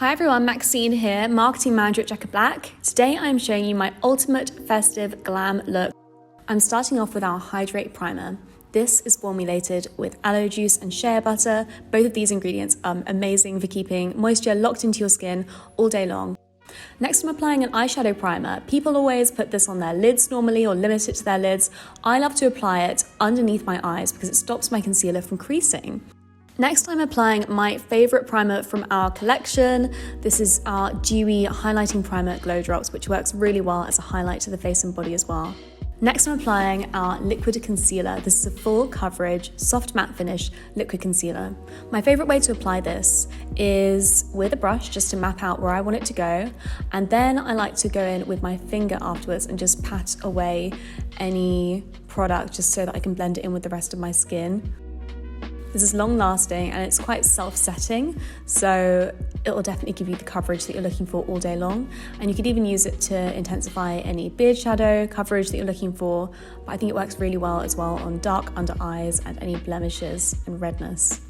Hi everyone, Maxine here, marketing manager at Jecca Blac. Today I'm showing you my ultimate festive glam look. I'm starting off with our Hydrate Primer. This is formulated with aloe juice and shea butter. Both of these ingredients are amazing for keeping moisture locked into your skin all day long. Next, I'm applying an eyeshadow primer. People always put this on their lids normally or limit it to their lids. I love to apply it underneath my eyes because it stops my concealer from creasing. Next, I'm applying my favorite primer from our collection. This is our Dewy Highlighting Primer Glow Drops, which works really well as a highlight to the face and body as well. Next, I'm applying our liquid concealer. This is a full coverage, soft matte finish liquid concealer. My favorite way to apply this is with a brush, just to map out where I want it to go. And then I like to go in with my finger afterwards and just pat away any product just so that I can blend it in with the rest of my skin. This is long lasting and it's quite self-setting, so it will definitely give you the coverage that you're looking for all day long. And you could even use it to intensify any beard shadow coverage that you're looking for, but I think it works really well as well on dark under eyes and any blemishes and redness.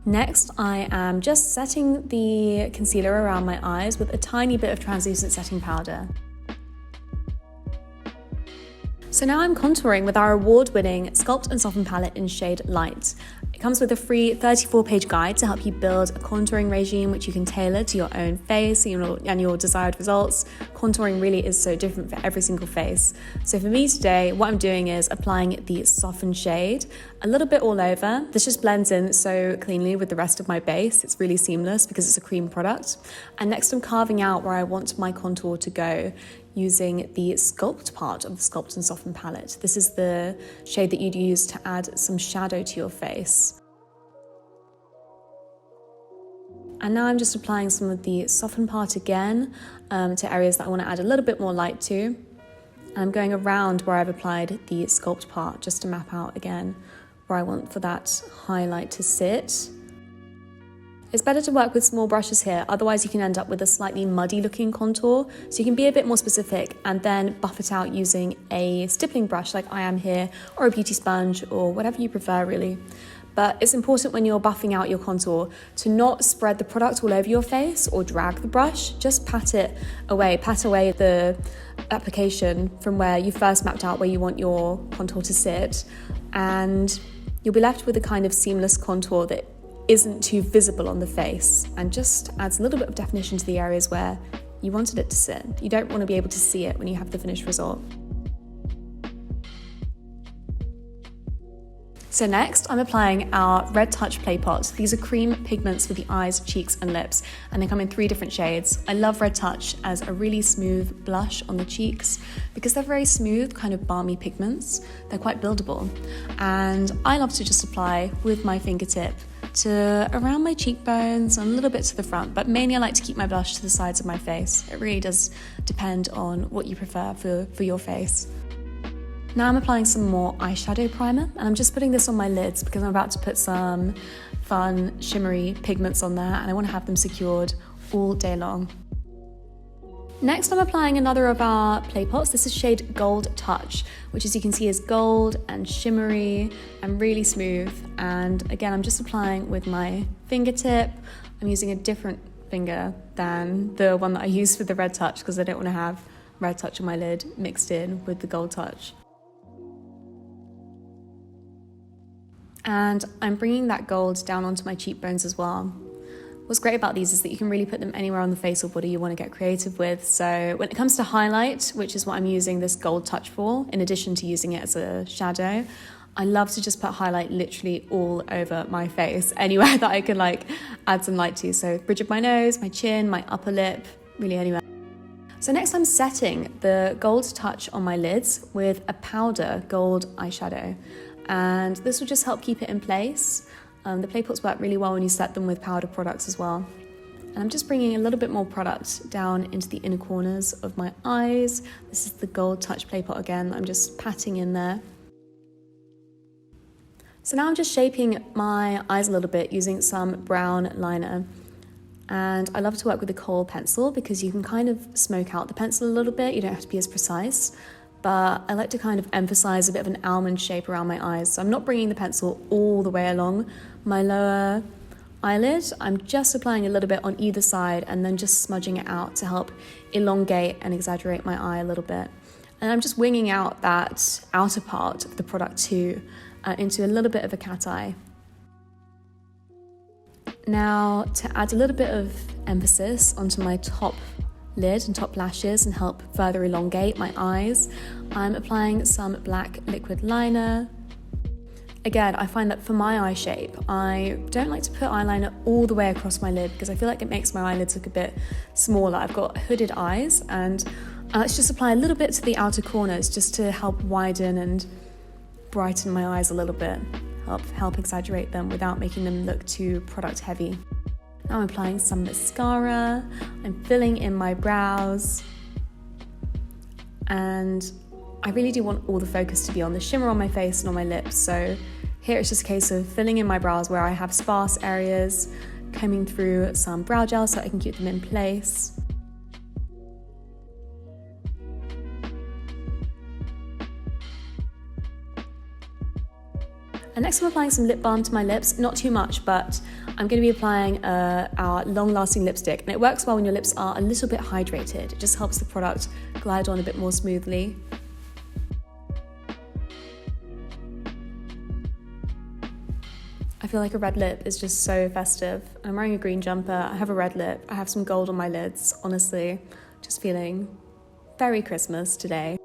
Next, I am just setting the concealer around my eyes with a tiny bit of translucent setting powder. So now I'm contouring with our award-winning Sculpt and Soften palette in shade Light. It comes with a free 34-page guide to help you build a contouring regime which you can tailor to your own face and your desired results. Contouring really is so different for every single face. So for me today, what I'm doing is applying the Soften shade a little bit all over. This just blends in so cleanly with the rest of my base. It's really seamless because it's a cream product. And next I'm carving out where I want my contour to go, using the Sculpt part of the Sculpt and Soften palette. This is the shade that you'd use to add some shadow to your face. And now I'm just applying some of the Soften part again to areas that I want to add a little bit more light to. And I'm going around where I've applied the Sculpt part just to map out again where I want for that highlight to sit. It's better to work with small brushes here, otherwise you can end up with a slightly muddy looking contour. So you can be a bit more specific and then buff it out using a stippling brush like I am here, or a beauty sponge, or whatever you prefer really. But it's important when you're buffing out your contour to not spread the product all over your face or drag the brush. Just pat away the application from where you first mapped out where you want your contour to sit, and you'll be left with a kind of seamless contour that isn't too visible on the face and just adds a little bit of definition to the areas where you wanted it to sit. You don't want to be able to see it when you have the finished result. So next, I'm applying our Red Touch Play Pot. These are cream pigments for the eyes, cheeks and lips, and they come in 3 different shades. I love Red Touch as a really smooth blush on the cheeks because they're very smooth, kind of balmy pigments. They're quite buildable. And I love to just apply with my fingertip to around my cheekbones and a little bit to the front, but mainly I like to keep my blush to the sides of my face. It really does depend on what you prefer for your face. Now I'm applying some more eyeshadow primer, and I'm just putting this on my lids because I'm about to put some fun shimmery pigments on there and I want to have them secured all day long. Next, I'm applying another of our play pots. This is shade Gold Touch, which as you can see is gold and shimmery and really smooth. And again, I'm just applying with my fingertip. I'm using a different finger than the one that I used for the Red Touch because I don't want to have Red Touch on my lid mixed in with the Gold Touch. And I'm bringing that gold down onto my cheekbones as well. What's great about these is that you can really put them anywhere on the face or body you want to get creative with. So when it comes to highlight, which is what I'm using this Gold Touch for, in addition to using it as a shadow, I love to just put highlight literally all over my face, anywhere that I can add some light to. So bridge of my nose, my chin, my upper lip, really anywhere. So next I'm setting the Gold Touch on my lids with a powder gold eyeshadow. And this will just help keep it in place. The play pots work really well when you set them with powder products as well. And I'm just bringing a little bit more product down into the inner corners of my eyes. This is the Gold Touch play pot again. I'm just patting in there. So now I'm just shaping my eyes a little bit using some brown liner. And I love to work with a kohl pencil because you can kind of smoke out the pencil a little bit. You don't have to be as precise. but I like to kind of emphasize a bit of an almond shape around my eyes. So I'm not bringing the pencil all the way along my lower eyelid. I'm just applying a little bit on either side and then just smudging it out to help elongate and exaggerate my eye a little bit. And I'm just winging out that outer part of the product too into a little bit of a cat eye. Now, to add a little bit of emphasis onto my top lid and top lashes and help further elongate my eyes, I'm applying some black liquid liner. Again, I find that for my eye shape, I don't like to put eyeliner all the way across my lid because I feel like it makes my eyelids look a bit smaller. I've got hooded eyes, and let's just apply a little bit to the outer corners just to help widen and brighten my eyes a little bit, help exaggerate them without making them look too product heavy. Now I'm applying some mascara, I'm filling in my brows, and I really do want all the focus to be on the shimmer on my face and on my lips. So here it's just a case of filling in my brows where I have sparse areas, combing through some brow gel so I can keep them in place. And next I'm applying some lip balm to my lips, not too much, but I'm going to be applying our long-lasting lipstick, and it works well when your lips are a little bit hydrated. It just helps the product glide on a bit more smoothly. I feel like a red lip is just so festive. I'm wearing a green jumper, I have a red lip, I have some gold on my lids. Honestly, just feeling very Christmas today.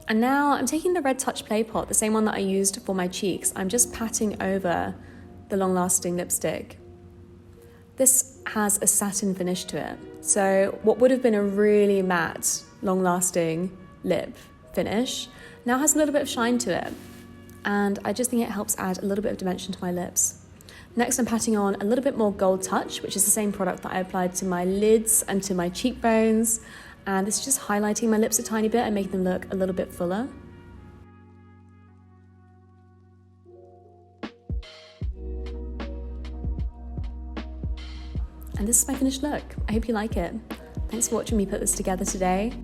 And now I'm taking the Red Touch Play Pot, the same one that I used for my cheeks. I'm just patting over the long-lasting lipstick. This has a satin finish to it. So what would have been a really matte, long-lasting lip finish now has a little bit of shine to it. And I just think it helps add a little bit of dimension to my lips. Next, I'm patting on a little bit more Gold Touch, which is the same product that I applied to my lids and to my cheekbones. And this is just highlighting my lips a tiny bit and making them look a little bit fuller. And this is my finished look. I hope you like it. Thanks for watching me put this together today.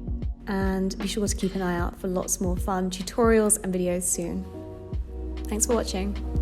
And be sure to keep an eye out for lots more fun tutorials and videos soon. Thanks for watching.